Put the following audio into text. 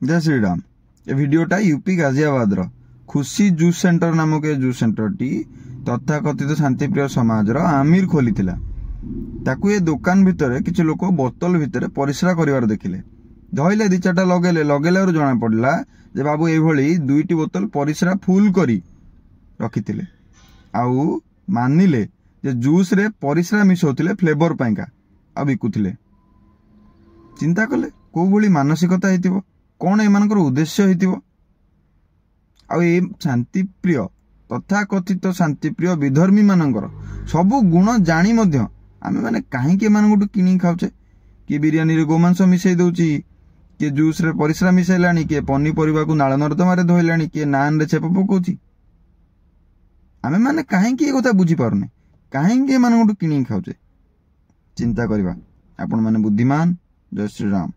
जय श्री राम। ए वीडियोटा यूपी गाजियाबाद खुशी juice centre नामक ए जूस सेंटर टी तथाकथित शांतिप्रिय समाज आमिर खोली ताकू ए दुकान भितर किसी लोक बोतल भितर परिश्रा कर देखिले धइले दी चार्टा लगेले लगेला जना पड़ा जे बाबू ये दुईटी बोतल परिश्रा फुल करी रखिथिले आउ मानिले जे जूस रे परिश्रा मिसौथिले फ्लेवर पाइका आ बिकुथिले। चिंता कले को भली मानसिकता हेतिबो कौन एमानकर उद्देश्य हेतिबो आ ए शांतिप्रिय तथाकथित शांतिप्रिय विधर्मी मानकर सबु गुण जानी मध्य आमे माने काहेकि एमानकटु किनी खाउचे कि बिरियानी रे गोमांस मिसई दउची कि जूस रे परिश्रा मिसैलानी कि पनीपरिबा को नाळ नर्दमारे धोइलानी कि नान रे छेप पकोची आमे माने काहेकि ए कथा बुझी पारुने काहेकि एमानकटु किनी खाउचे। चिंता करिबा आपण माने बुद्धिमान। जय श्री राम।